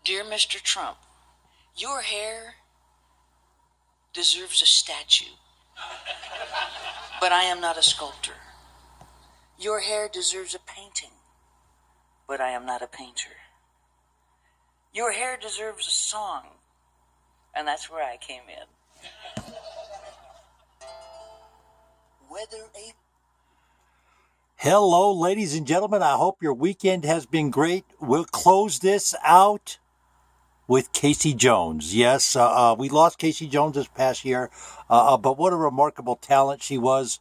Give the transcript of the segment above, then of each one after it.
Dear Mr. Trump, your hair deserves a statue, but I am not a sculptor. Your hair deserves a painting, but I am not a painter. Your hair deserves a song, and that's where I came in. Hello, ladies and gentlemen. I hope your weekend has been great. We'll close this out with Casey Jones. Yes, we lost Casey Jones this past year, but what a remarkable talent she was.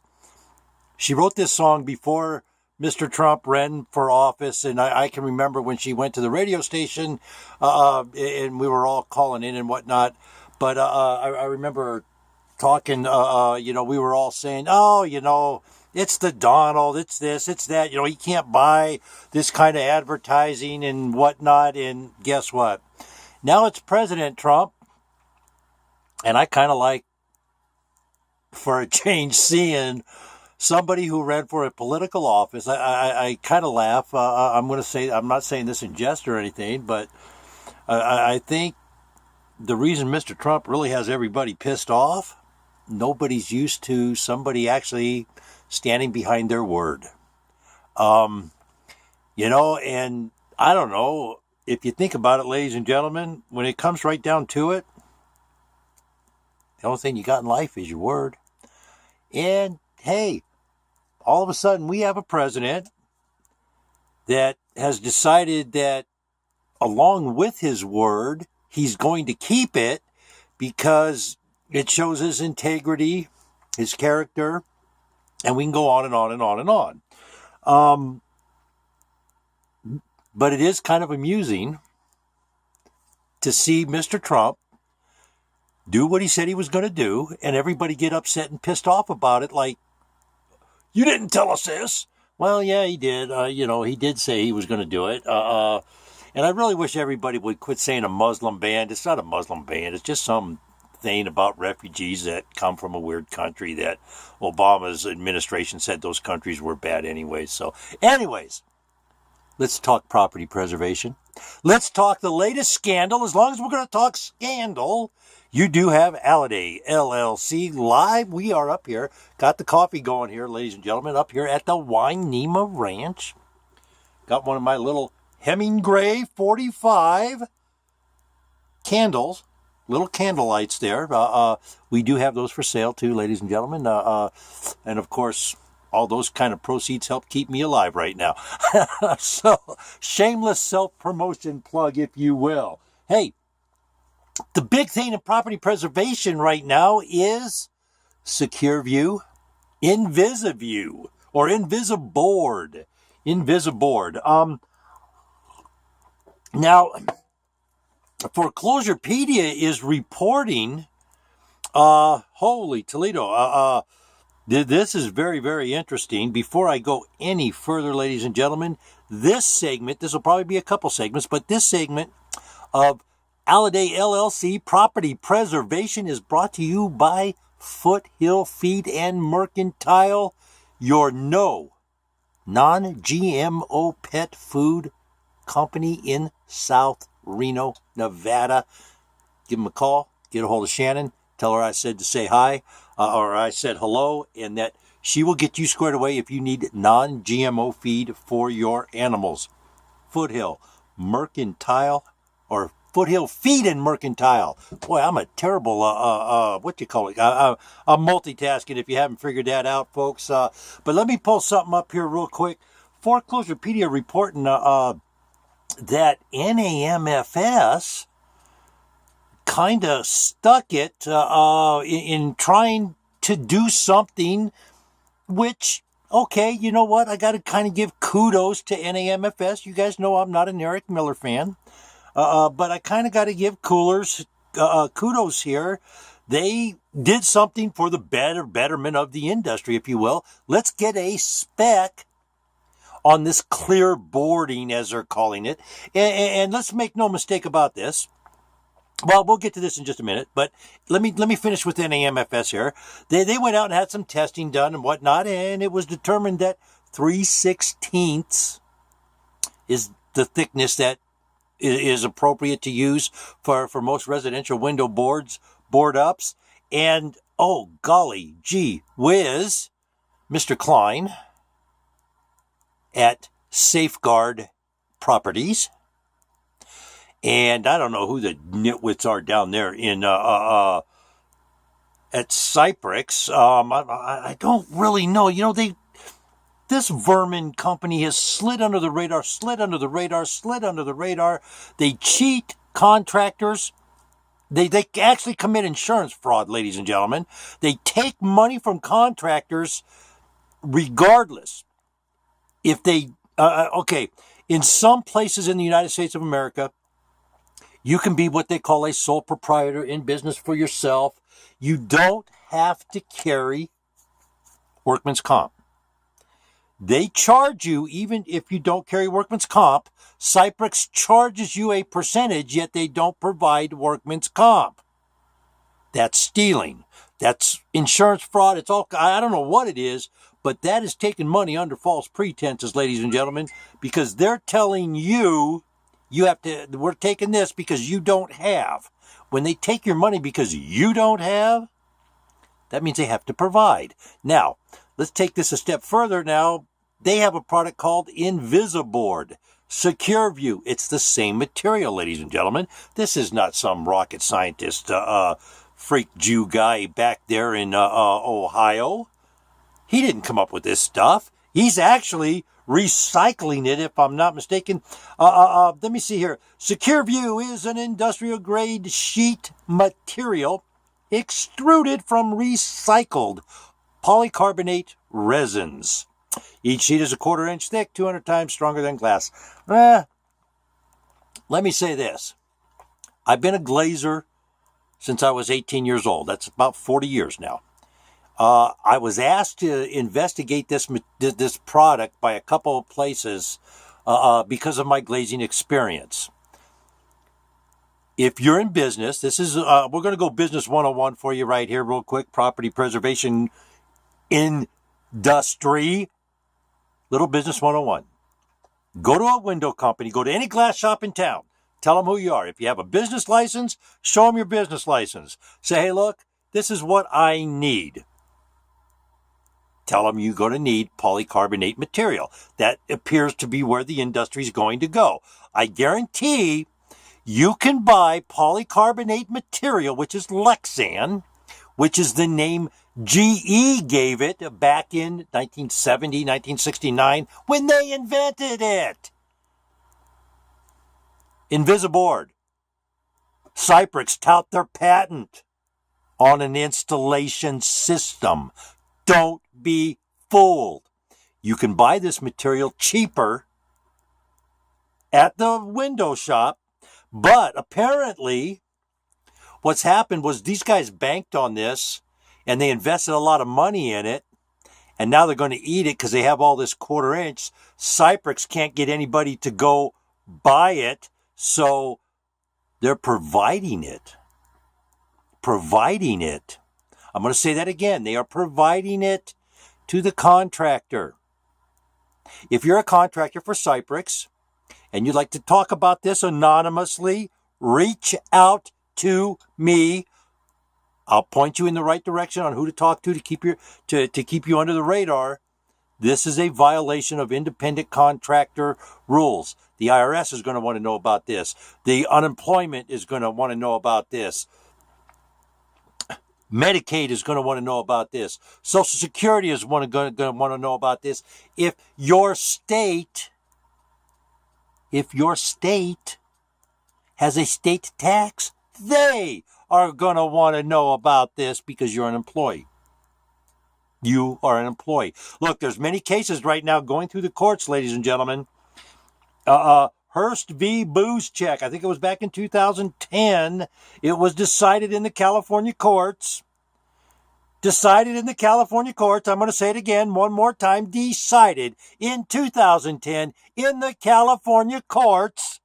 She wrote this song before Mr. Trump ran for office, and I can remember when she went to the radio station, and we were all calling in and whatnot. But I remember talking, we were all saying, it's the Donald, it's this, it's that. He can't buy this kind of advertising and whatnot. And guess what? Now it's President Trump, and I kind of like, for a change, seeing somebody who ran for a political office. I kind of laugh. I'm not saying this in jest or anything, but I think the reason Mr. Trump really has everybody pissed off, nobody's used to somebody actually standing behind their word. And I don't know, if you think about it, ladies and gentlemen, when it comes right down to it, the only thing you got in life is your word. And hey, all of a sudden we have a president that has decided that along with his word, he's going to keep it because it shows his integrity, his character, and we can go on and on and on and on. But it is kind of amusing to see Mr. Trump do what he said he was going to do, and everybody get upset and pissed off about it, like, you didn't tell us this. Well, yeah, he did. He did say he was going to do it. And I really wish everybody would quit saying a Muslim ban. It's not a Muslim ban. It's just some thing about refugees that come from a weird country that Obama's administration said those countries were bad anyway. So, anyways, let's talk property preservation. Let's talk the latest scandal. As long as we're going to talk scandal, you do have Alliday LLC live. We are up here. Got the coffee going here, ladies and gentlemen, up here at the Wynema Ranch. Got one of my little Hemingway 45 candles, little candle lights there. We do have those for sale too, ladies and gentlemen. And of course, all those kind of proceeds help keep me alive right now. So, shameless self-promotion plug, if you will. Hey, the big thing in property preservation right now is SecureView, InvisiView, or InvisiBoard. InvisiBoard. Now, Foreclosurepedia is reporting, holy Toledo, this is very, very interesting. Before I go any further, ladies and gentlemen, this will probably be a couple segments, but this segment of Alliday LLC Property Preservation is brought to you by Foothill Feed and Mercantile, your non-GMO pet food company in South Reno, Nevada. Give them a call, get a hold of Shannon, tell her I said to say hi, or I said hello, and that she will get you squared away if you need non-GMO feed for your animals. Foothill Mercantile, or Foothill Feed and Mercantile. Boy, I'm a terrible, I'm multitasking if you haven't figured that out, folks. But let me pull something up here real quick. Foreclosurepedia reporting that NAMFS kind of stuck it in trying to do something, which, okay, you know what? I got to kind of give kudos to NAMFS. You guys know I'm not an Eric Miller fan. But I kind of got to give kudos here. They did something for the betterment of the industry, if you will. Let's get a spec on this clear boarding, as they're calling it. And let's make no mistake about this. Well, we'll get to this in just a minute, but let me finish with NAMFS here. They went out and had some testing done and whatnot, and it was determined that 3/16 is the thickness that is appropriate to use for most residential window board ups. And oh golly gee whiz, Mr. Klein at Safeguard Properties. And I don't know who the nitwits are down there in at Cyprix. I don't really know. You know, this vermin company has slid under the radar. They cheat contractors. They actually commit insurance fraud, ladies and gentlemen. They take money from contractors regardless. If they, okay, in some places in the United States of America, you can be what they call a sole proprietor in business for yourself. You don't have to carry workman's comp. They charge you even if you don't carry workman's comp. Cyprix charges you a percentage, yet they don't provide workman's comp. That's stealing. That's insurance fraud. It's all, I don't know what it is, but that is taking money under false pretenses, ladies and gentlemen, because they're telling you, we're taking this because you don't have. When they take your money because you don't have, that means they have to provide. Now, let's take this a step further now. They have a product called Invisiboard. SecureView. It's the same material, ladies and gentlemen. This is not some rocket scientist, freak Jew guy back there in Ohio. He didn't come up with this stuff. He's actually recycling it, if I'm not mistaken. Let me see here. SecureView is an industrial-grade sheet material extruded from recycled polycarbonate resins. Each sheet is a 1/4 inch thick, 200 times stronger than glass. Let me say this. I've been a glazer since I was 18 years old. That's about 40 years now. I was asked to investigate this product by a couple of places because of my glazing experience. If you're in business, this is we're going to go business 101 for you right here real quick. Property preservation industry. Little business 101. Go to a window company. Go to any glass shop in town. Tell them who you are. If you have a business license, show them your business license. Say, hey, look, this is what I need. Tell them you're going to need polycarbonate material. That appears to be where the industry is going to go. I guarantee you can buy polycarbonate material, which is Lexan, which is the name GE gave it back in 1970, 1969, when they invented it. Invisiboard. Cyprix tout their patent on an installation system. Don't be fooled. You can buy this material cheaper at the window shop, but apparently what's happened was these guys banked on this and they invested a lot of money in it, and now they're going to eat it because they have all this 1/4 inch. Cyprix can't get anybody to go buy it, so they're providing it. I'm going to say that again. They are providing it to the contractor. If you're a contractor for Cyprix and you'd like to talk about this anonymously, reach out to me. I'll point you in the right direction on who to talk to keep you under the radar. This is a violation of independent contractor rules. The IRS is going to want to know about this. The unemployment is going to want to know about this. Medicaid is going to want to know about this. Social Security is going to want to know about this. If your state has a state tax, they are going to want to know about this because you're an employee. You are an employee. Look, there's many cases right now going through the courts, ladies and gentlemen. Hearst v. Booze Check. I think it was back in 2010. It was decided in the California courts. I'm going to say it again one more time. Decided in 2010 in the California courts.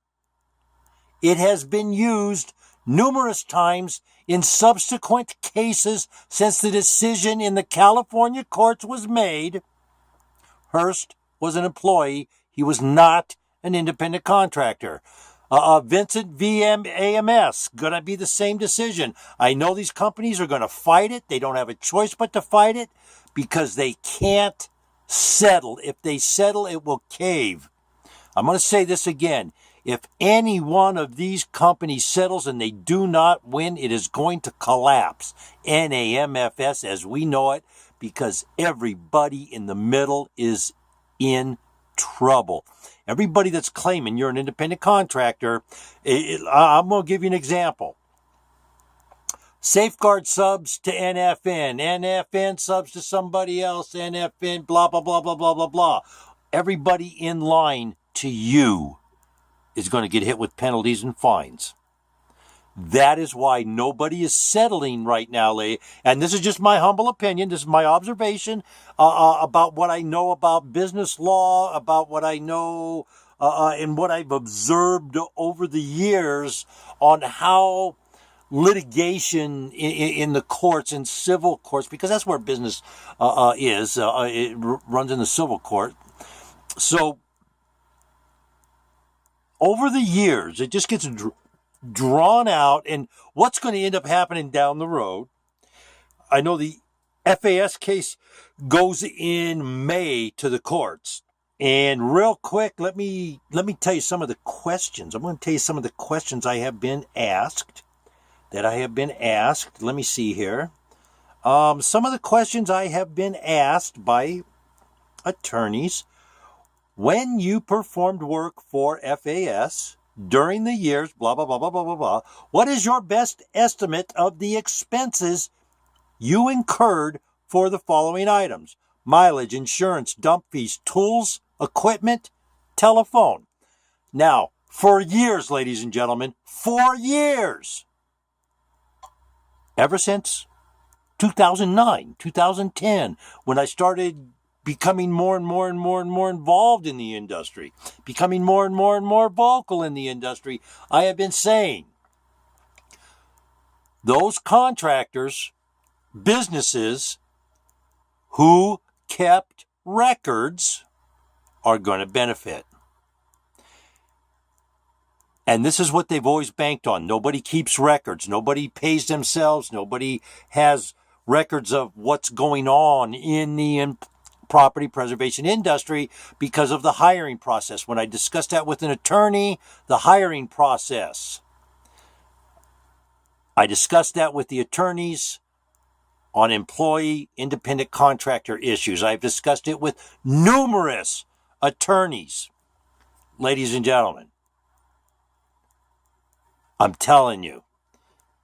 It has been used numerous times in subsequent cases since the decision in the California courts was made. Hearst was an employee. He was not an independent contractor. Vincent AMS, going to be the same decision. I know these companies are going to fight it. They don't have a choice but to fight it because they can't settle. If they settle, it will cave. I'm going to say this again. If any one of these companies settles and they do not win, it is going to collapse. NAMFS as we know it, because everybody in the middle is in trouble. Everybody that's claiming you're an independent contractor, I'm going to give you an example. Safeguard subs to NFN, NFN subs to somebody else, NFN, blah, blah, blah, blah, blah, blah, blah. Everybody in line to you is going to get hit with penalties and fines. That is why nobody is settling right now, and this is just my humble opinion. This is my observation about what I know about business law, about what I know and what I've observed over the years on how litigation in the courts, in civil courts, because that's where business is. It runs in the civil court. So over the years, it just gets drawn out, and what's going to end up happening down the road. I know the FAS case goes in May to the courts, and real quick, let me tell you some of the questions. I'm going to tell you some of the questions I have been asked. Let me see here. Some of the questions I have been asked by attorneys. When you performed work for FAS during the years, blah, blah, blah, blah, blah, blah, blah, what is your best estimate of the expenses you incurred for the following items? Mileage, insurance, dump fees, tools, equipment, telephone. Now, for years, ladies and gentlemen, for years, ever since 2009, 2010, when I started becoming more and more involved in the industry, becoming more and more vocal in the industry, I have been saying those contractors, businesses who kept records are going to benefit. And this is what they've always banked on. Nobody keeps records. Nobody pays themselves. Nobody has records of what's going on in the property preservation industry because of the hiring process. When I discussed that with an attorney, the hiring process, I discussed that with the attorneys on employee independent contractor issues. I've discussed it with numerous attorneys. Ladies and gentlemen, I'm telling you,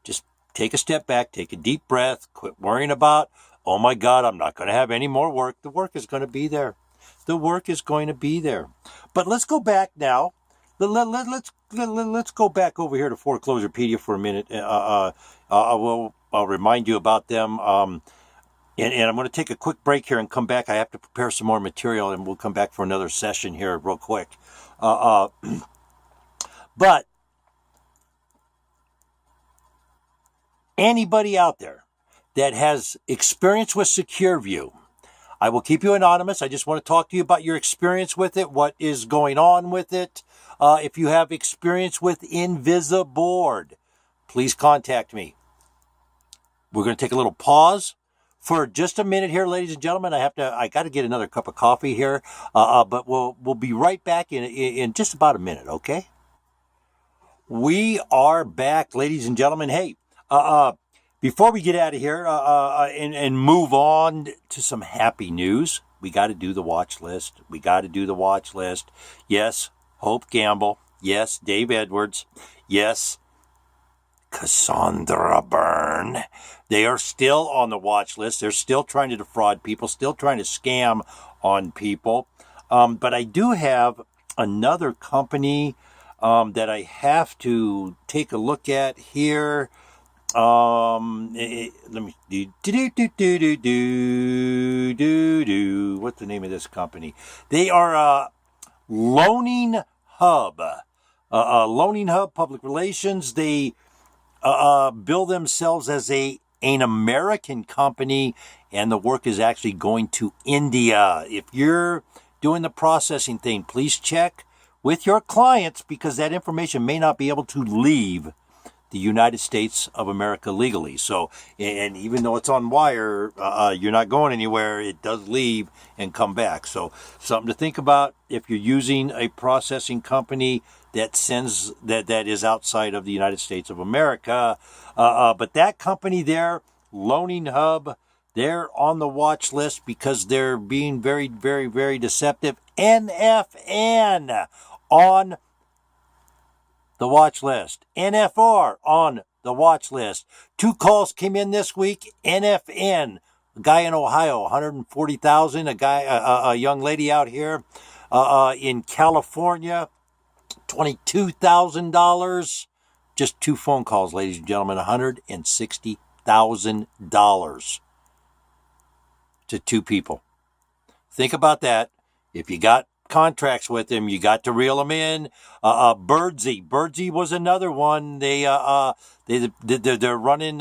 just take a step back, take a deep breath, quit worrying about, oh my God, I'm not going to have any more work. The work is going to be there. The work is going to be there. But let's go back now. Let's go back over here to Foreclosurepedia for a minute. I'll remind you about them. And I'm going to take a quick break here and come back. I have to prepare some more material, and we'll come back for another session here real quick. But anybody out there that has experience with SecureView, I will keep you anonymous. I just want to talk to you about your experience with it, what is going on with it. If you have experience with Invisiboard, please contact me. We're going to take a little pause for just a minute here, ladies and gentlemen. I got to get another cup of coffee here, but we'll be right back in just about a minute, okay? We are back, ladies and gentlemen. Hey, before we get out of here and move on to some happy news, we got to do the watch list. Yes, Hope Gamble. Yes, Dave Edwards. Yes, Cassandra Byrne. They are still on the watch list. They're still trying to defraud people, still trying to scam on people. But I do have another company that I have to take a look at here. Let me what's the name of this company? They are Loaning Hub. Loaning Hub Public Relations. They bill themselves as an American company, and the work is actually going to India. If you're doing the processing thing, please check with your clients because that information may not be able to leave the United States of America legally. So, and even though it's on wire, you're not going anywhere. It does leave and come back. So, something to think about if you're using a processing company that sends that is outside of the United States of America. But that company there, Loaning Hub, they're on the watch list because they're being very, very, very deceptive. NFN on the watch list. NFR on the watch list. 2 calls came in this week. NFN, a guy in Ohio, 140,000. A young lady out here in California, $22,000. Just 2 phone calls, ladies and gentlemen, $160,000 to 2 people. Think about that. If you got contracts with them, you got to reel them in. Birdsey was another one. They're running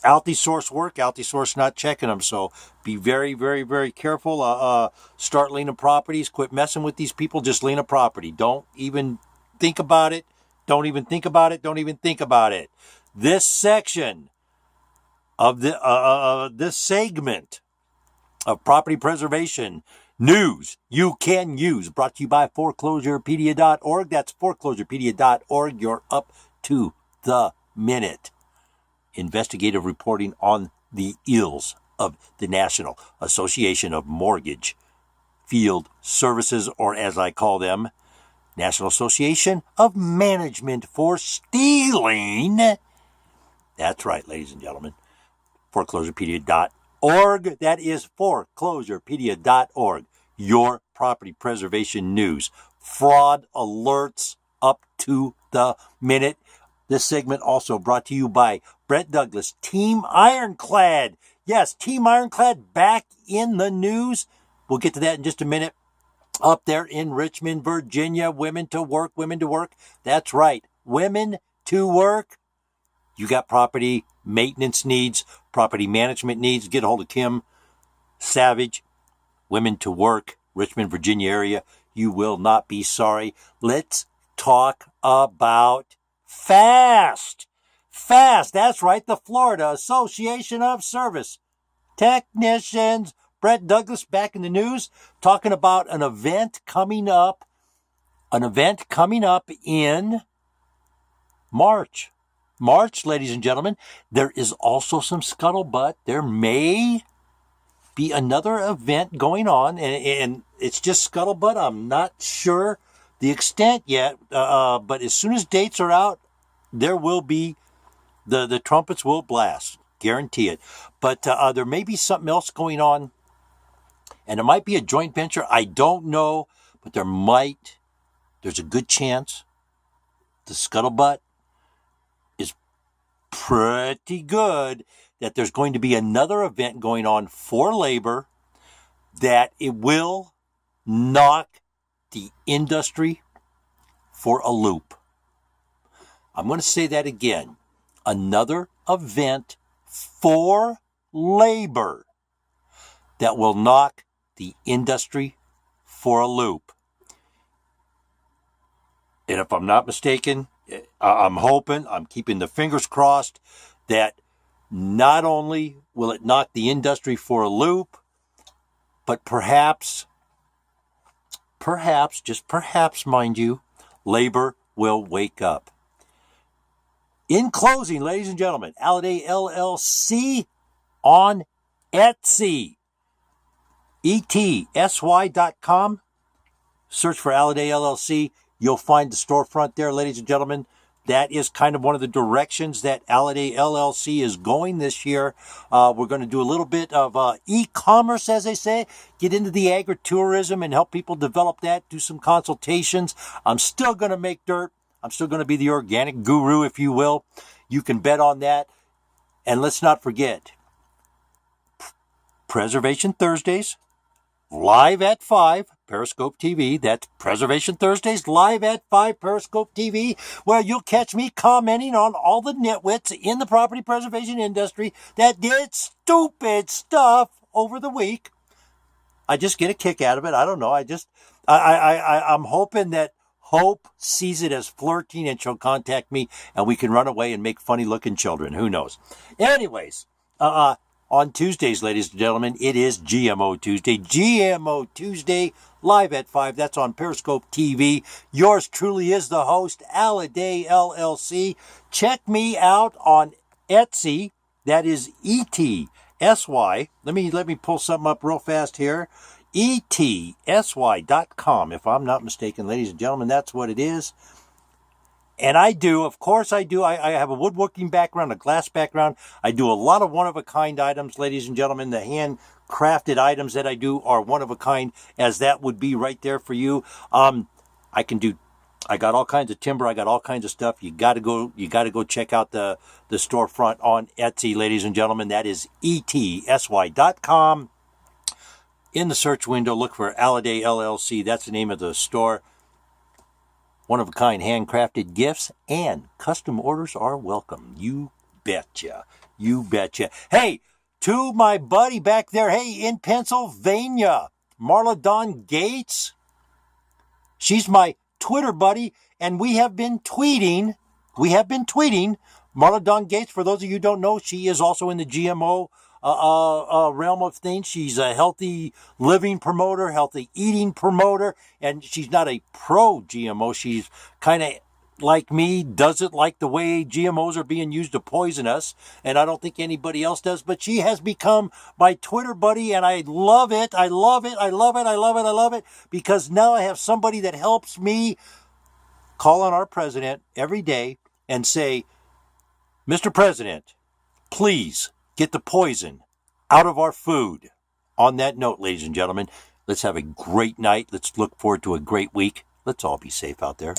Altisource work. Altisource not checking them, so be very, very, very careful. Start leaning properties. Quit messing with these people. Just lean a property. Don't even think about it. Don't even think about it. Don't even think about it. This section of this segment of property preservation news you can use, brought to you by foreclosurepedia.org. That's foreclosurepedia.org. You're up to the minute. Investigative reporting on the ills of the National Association of Mortgage Field Services, or as I call them, National Association of Management for Stealing. That's right, ladies and gentlemen. Foreclosurepedia.org. That is foreclosurepedia.org. Your property preservation news. Fraud alerts up to the minute. This segment also brought to you by Brett Douglas, Team Ironclad. Yes, Team Ironclad back in the news. We'll get to that in just a minute. Up there in Richmond, Virginia, women to work, women to work. That's right, women to work. You got property maintenance needs, property management needs. Get a hold of Kim Savage, Women to Work, Richmond, Virginia area. You will not be sorry. Let's talk about FAST. FAST, that's right, the Florida Association of Service Technicians. Brett Douglas back in the news talking about an event coming up in March. March, ladies and gentlemen. There is also some scuttlebutt. There may be another event going on, and it's just scuttlebutt. I'm not sure the extent yet, but as soon as dates are out, there will be, the trumpets will blast. Guarantee it. But there may be something else going on, and it might be a joint venture. I don't know, but there's a good chance the scuttlebutt is pretty good that there's going to be another event going on for labor, that it will knock the industry for a loop. I'm going to say that again. Another event for labor that will knock the industry for a loop. And if I'm not mistaken, I'm hoping, I'm keeping the fingers crossed that not only will it knock the industry for a loop, but perhaps, just perhaps, mind you, labor will wake up. In closing, ladies and gentlemen, Alladay LLC on Etsy. ETSY.com. Search for Alladay LLC. You'll find the storefront there, ladies and gentlemen. That is kind of one of the directions that Alladay LLC is going this year. We're going to do a little bit of e-commerce, as they say, get into the agritourism and help people develop that, do some consultations. I'm still going to make dirt. I'm still going to be the organic guru, if you will. You can bet on that. And let's not forget, Preservation Thursdays, live at 5, Periscope TV. That's Preservation Thursdays, live at 5, Periscope TV, where you'll catch me commenting on all the nitwits in the property preservation industry that did stupid stuff over the week. I just get a kick out of it. I don't know. I'm hoping that Hope sees it as flirting and she'll contact me and we can run away and make funny looking children. Who knows? Anyways, on Tuesdays, ladies and gentlemen, it is GMO Tuesday. GMO Tuesday, live at 5. That's on Periscope TV. Yours truly is the host, Alliday LLC. Check me out on Etsy. That is ETSY. Let me pull something up real fast here. ETSY.com, if I'm not mistaken, ladies and gentlemen, that's what it is. And I do, of course I do. I have a woodworking background, a glass background. I do a lot of one-of-a-kind items, ladies and gentlemen. The handcrafted items that I do are one-of-a-kind, as that would be right there for you. I got all kinds of timber. I got all kinds of stuff. You got to go check out the storefront on Etsy, ladies and gentlemen. That is ETSY.com. In the search window, look for Alliday LLC. That's the name of the store. One-of-a-kind handcrafted gifts and custom orders are welcome. You betcha. You betcha. Hey, to my buddy back there, hey, in Pennsylvania, Marla Dawn Gates. She's my Twitter buddy, and we have been tweeting. Marla Dawn Gates, for those of you who don't know, she is also in the GMO realm of things. She's a healthy living promoter, healthy eating promoter, and she's not a pro GMO. She's kind of like me, doesn't like the way GMOs are being used to poison us, and I don't think anybody else does, but she has become my Twitter buddy, and I love it. I love it, because now I have somebody that helps me call on our president every day and say, Mr. President, please get the poison out of our food. On that note, ladies and gentlemen, let's have a great night. Let's look forward to a great week. Let's all be safe out there.